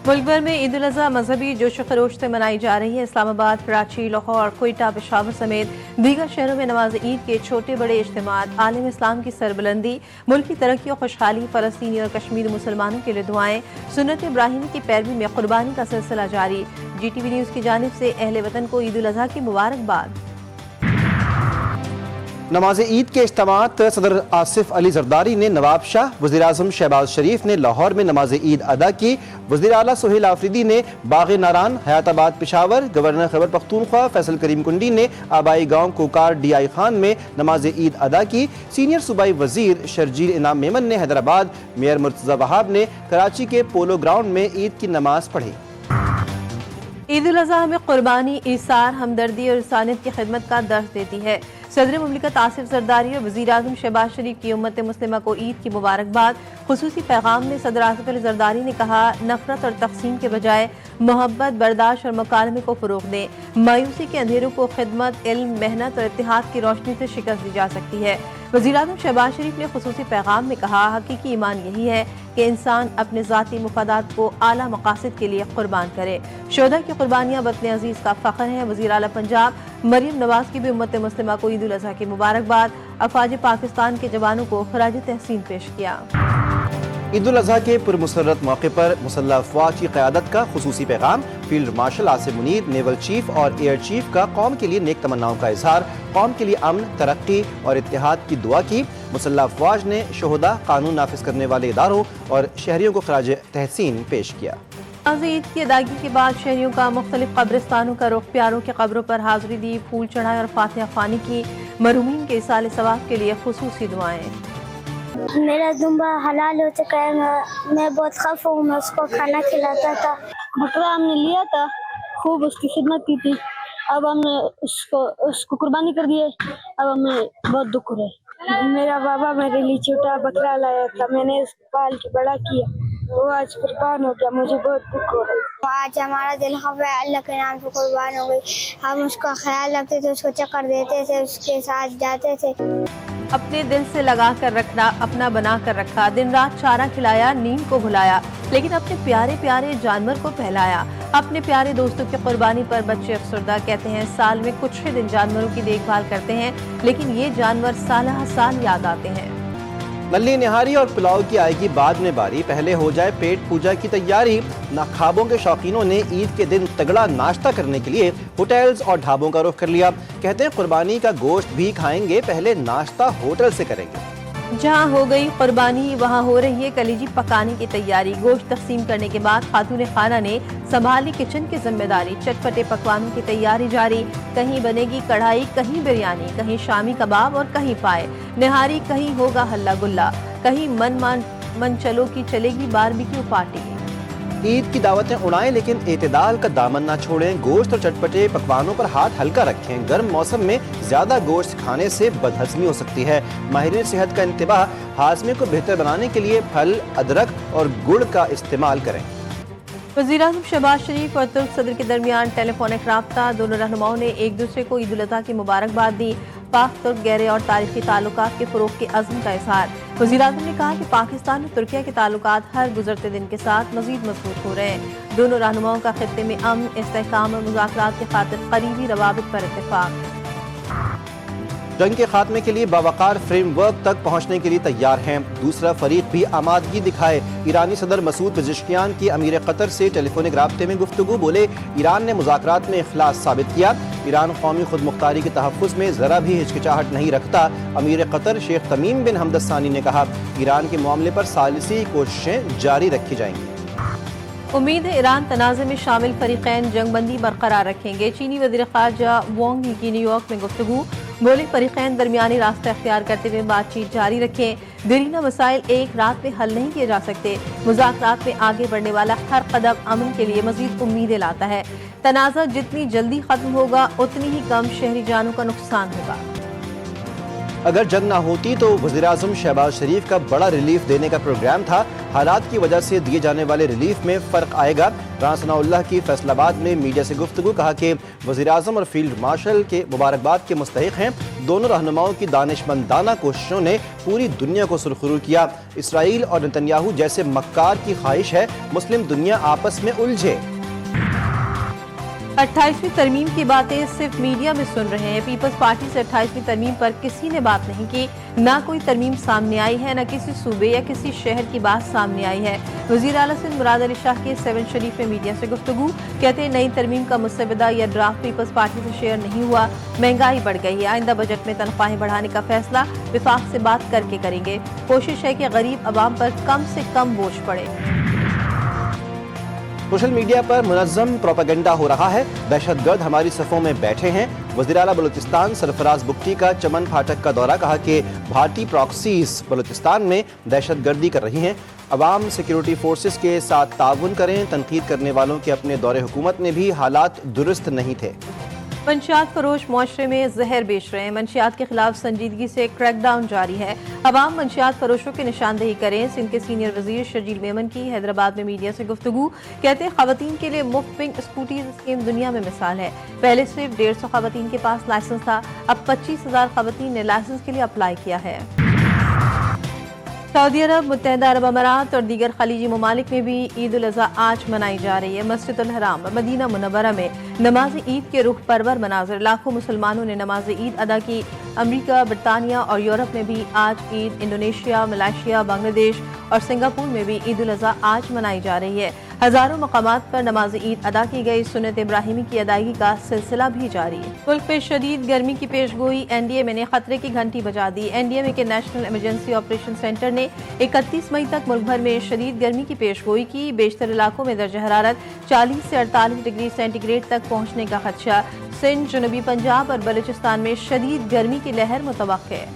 मुल्क भर में ईद उल अज़हा मजहबी जोश खरोश से मनाई जा रही है। इस्लामाबाद, कराची, लाहौर, कोयटा, पेशावर समेत दीगर शहरों में नमाज ईद के छोटे बड़े इज्तिमात, आलम इस्लाम की सरबुलंदी, मुल्क की तरक्की और खुशहाली, फ़लस्तीनी और कश्मीरी मुसलमानों के लिए दुआएं, सुन्नत इब्राहिमी की पैरवी में कुर्बानी का सिलसिला जारी। GTV न्यूज़ की जानिब से अहले वतन को ईद उल अज़हा की मुबारकबाद। नमाज ईद के इज्तिमात सदर आसिफ अली जरदारी ने नवाब शाह, वज़ीर आज़म शहबाज शरीफ ने लाहौर में नमाज ईद अदा की। वज़ीर आला सुहेल आफरीदी ने बाग़ नारान, हयाताबाद पेशावर, गवर्नर खैबर पख्तूनख्वा फैसल करीम कुंडी ने आबाई गाँव कोकार DI खान में नमाज ईद अदा की। सीनियर सूबाई वज़ीर शर्जील इनाम मेमन ने हैदराबाद, मेयर मुर्तज़ा वहाब ने कराची के पोलो ग्राउंड में ईद की नमाज पढ़ी। ईद उल अज़हा में कुर्बानी, ईसार, हमदर्दी और इंसानियत की खिदमत का दर्स देती है। सदर मुमलिकत आसिफ जरदारी और वज़ीर आज़म शहबाज शरीफ की उम्मत मुस्लिमा को ईद की मुबारकबाद। खुसूसी पैगाम में सदर आसिफ अली जरदारी ने कहा, नफरत और तक़सीम के बजाय मोहब्बत, बर्दाश्त और मुकालमे को फ़रोग़ दें। मायूसी के अंधेरों को खिदमत, इल्म, मेहनत और इत्तिहाद की रोशनी से शिकस्त दी जा सकती है। वज़ीर आज़म शहबाज शरीफ ने खुसूसी पैगाम में कहा, हकीकी ईमान यही है कि इंसान अपने ज़ाती मुफादात को आला मकासद के लिए कुर्बान करे। शोहदा की कुर्बानियाँ वतन अजीज़ का फ़ख्र हैं। वज़ीर आला पंजाब मरियम नवाज की भी उम्मत मुस्लिमा को ईद उल अज़हा की मुबारकबाद। अफ़वाज पाकिस्तान के जवानों को खराज तहसीन पेश किया। ईद उल अज़हा के पुरमसरत मौके पर मुसल्लह अफ़वाज की क़यादत का खुसूसी पैगाम। Field marshal Asim Munir, naval chief और एयर चीफ का कौम के लिए नेक तमन्नाओं का इजहार। कौम के लिए अमन, तरक्की और इत्तेहाद की दुआ की। मुसल्लह अफ़वाज ने शोहदा, कानून नाफिज करने वाले इदारों और शहरियों को खराज तहसीन पेश किया। ईद की अदायगी के बाद शहरियों का मुख्तलिफ कब्रिस्तानों का रुख, प्यारों की कब्रों पर हाजिरी दी, फूल चढ़ाए और फातिहा ख़्वानी की। मरहूमीन के इसाले सवाब के लिए खुसूसी दुआएं। मेरा दुम्बा हलाल हो चुका है, मैं बहुत खफ हूँ। मैं उसको खाना खिलाता था। बकरा हमने लिया था, खूब उसकी खिदमत की थी। अब हमने उसको कुर्बानी कर दी है। अब हमें बहुत दुख हो रहा है। मेरा बाबा मेरे लिए छोटा बकरा लाया था, मैंने उसको पाल के बड़ा किया, वो आज कुर्बान हो गया। मुझे बहुत दुख हो रहा है। आज हमारा दिल खफा है, अल्लाह के नाम से कुर्बान हो गई। हम उसका ख्याल रखते थे, उसको चक्कर देते थे, उसके साथ जाते थे। अपने दिल से लगा कर रखना, अपना बना कर रखा, दिन रात चारा खिलाया, नींद को भुलाया, लेकिन अपने प्यारे प्यारे जानवर को पहलाया। अपने प्यारे दोस्तों की कुर्बानी पर बच्चे अफसरदा। कहते हैं साल में कुछ ही दिन जानवरों की देखभाल करते हैं, लेकिन ये जानवर साल हर साल याद आते हैं। नल्ली निहारी और पुलाव की आएगी बाद में बारी, पहले हो जाए पेट पूजा की तैयारी। नाखाबों के शौकीनों ने ईद के दिन तगड़ा नाश्ता करने के लिए होटल्स और ढाबों का रुख कर लिया। कहते हैं कुर्बानी का गोश्त भी खाएंगे, पहले नाश्ता होटल से करेंगे। जहाँ हो गई कुर्बानी वहाँ हो रही है कलीजी पकाने की तैयारी। गोश्त तकसीम करने के बाद खातून खाना ने संभाली किचन की जिम्मेदारी। चटपटे पकवानों की तैयारी जारी। कहीं बनेगी कढ़ाई, कहीं बिरयानी, कहीं शामी कबाब और कहीं पाए निहारी, कहीं होगा हल्ला गुल्ला, कहीं मन चलो की चलेगी बारबेक्यू पार्टी। ईद की दावतें उड़ाएं, लेकिन एतदाल का दामन ना छोड़ें। गोश्त और चटपटे पकवानों पर हाथ हल्का रखें। गर्म मौसम में ज्यादा गोश्त खाने से बदहजमी हो सकती है। माहिरीन सेहत का इंतबाह, हाजमे को बेहतर बनाने के लिए फल, अदरक और गुड़ का इस्तेमाल करें। वज़ीर आज़म शहबाज शरीफ और तुर्क सदर के दरमियान टेलीफोनिक राब्ता। दोनों रहनुमाओं ने एक दूसरे को ईद उल अज़हा की मुबारकबाद दी। पाक तुर्क गहरे और तारीखी ताल्लुकात के फ़रोग़ के अज़्म का इज़हार। वज़ीर आज़म ने कहा कि पाकिस्तान और तुर्किया के ताल्लुकात हर गुज़रते दिन के साथ मज़ीद मज़बूत हो रहे हैं। दोनों रहनुमाओं का खित्ते में अमन, इस्तेहकाम और मुज़ाकरात की खातिर करीबी रवाबित पर इत्तेफाक। जंग के खात्मे के लिए बावकार फ्रेम वर्क तक पहुंचने के लिए तैयार हैं। दूसरा फरीक भी आमादगी दिखाए। ईरानी सदर मसूद पेज़ेश्कियान की अमीर कतर से टेलीफोनिक राब्ते में गुफ्तगू। बोले, ईरान ने मुज़ाकरात में इखलास साबित किया। ईरान कौमी खुद मुख्तारी के तहफ़्फ़ुज़ में ज़रा भी हिचकिचाहट नहीं रखता। अमीर कतर शेख तमीम बिन हमद सानी ने कहा, ईरान के मामले पर सालिसी कोशिशें जारी रखी जाएंगी। उम्मीद है ईरान तनाज़े में शामिल फरीक़ैन जंगबंदी बरकरार रखेंगे। चीनी वज़ीर ख़ारजा वांग यी की न्यूयॉर्क में गुफ्तगू। बोले, फरीक़ैन दरमियानी रास्ता अख्तियार करते हुए बातचीत जारी रखें। देरीना मसाइल एक रात में हल नहीं किए जा सकते। मुज़ाकरात में आगे बढ़ने वाला हर कदम अमन के लिए मज़ीद उम्मीदें लाता है। तनाज़ा जितनी जल्दी ख़त्म होगा, उतनी ही कम शहरी जानों का नुकसान होगा। اگر جنگ نہ ہوتی تو وزیراعظم شہباز شریف کا بڑا ریلیف دینے کا پروگرام تھا. حالات کی وجہ سے دیے جانے والے ریلیف میں فرق آئے گا. رانا ثناء اللہ کی فیصل آباد میں میڈیا سے گفتگو. کہا کہ وزیراعظم اور فیلڈ مارشل کے مبارکباد کے مستحق ہیں. دونوں رہنماؤں کی دانشمندانہ کوششوں نے پوری دنیا کو سرخرو کیا. اسرائیل اور نتنیاہو جیسے مکار کی خواہش ہے مسلم دنیا آپس میں الجھے. 28ویں ترمیم کی باتیں صرف میڈیا میں سن رہے ہیں. پیپلز پارٹی سے 28ویں ترمیم پر کسی نے بات نہیں کی. نہ کوئی ترمیم سامنے آئی ہے، نہ کسی صوبے یا کسی شہر کی بات سامنے آئی ہے. وزیر اعلیٰ سندھ مراد علی شاہ کے 7 شریف میں میڈیا سے گفتگو. کہتے ہیں نئی ترمیم کا مسودہ یا ڈرافٹ پیپلز پارٹی سے شیئر نہیں ہوا. مہنگائی بڑھ گئی ہے. آئندہ بجٹ میں تنخواہیں بڑھانے کا فیصلہ وفاق سے بات کر کے کریں گے. کوشش ہے کہ غریب عوام پر کم سے کم بوجھ پڑے. سوشل میڈیا پر منظم پروپیگنڈا ہو رہا ہے. دہشت گرد ہماری صفوں میں بیٹھے ہیں. وزیر اعلیٰ بلوچستان سرفراز بگٹی کا چمن پھاٹک کا دورہ. کہا کہ بھارتی پراکسیز بلوچستان میں دہشت گردی کر رہی ہیں. عوام سیکیورٹی فورسز کے ساتھ تعاون کریں. تنقید کرنے والوں کے اپنے دور حکومت میں بھی حالات درست نہیں تھے. منشیات فروش معاشرے میں زہر بیچ رہے ہیں. منشیات کے خلاف سنجیدگی سے کریک ڈاؤن جاری ہے. عوام منشیات فروشوں کی نشاندہی کریں. سندھ کے سینئر وزیر شرجیل میمن کی حیدرآباد میں میڈیا سے گفتگو. کہتے ہیں خواتین کے لیے مفت پنک اسکوٹیز اسکیم دنیا میں مثال ہے. پہلے صرف 150 خواتین کے پاس لائسنس تھا. اب 25,000 خواتین نے لائسنس کے لیے اپلائی کیا ہے. سعودی عرب، متحدہ عرب امارات اور دیگر خلیجی ممالک میں بھی عید الاضحیٰ آج منائی جا رہی ہے. مسجد الحرام مدینہ منورہ میں نماز عید کے روح پرور مناظر. لاکھوں مسلمانوں نے نماز عید ادا کی. امریکہ، برطانیہ اور یورپ میں بھی آج عید. انڈونیشیا، ملائیشیا، بنگلہ دیش اور سنگاپور میں بھی عید الاضحیٰ آج منائی جا رہی ہے. ہزاروں مقامات پر نماز عید ادا کی گئی. سنت ابراہیمی کی ادائیگی کا سلسلہ بھی جاری ہے. ملک میں شدید گرمی کی پیش گوئی. NDMA نے خطرے کی گھنٹی بجا دی. NDMA کے نیشنل ایمرجنسی آپریشن سینٹر نے 31 مئی تک ملک بھر میں شدید گرمی کی پیش گوئی کی. بیشتر علاقوں میں درجہ حرارت 40 سے 48 ڈگری سینٹی گریڈ تک پہنچنے کا خدشہ. سندھ، جنوبی پنجاب اور بلوچستان میں شدید گرمی کی لہر متوقع ہے.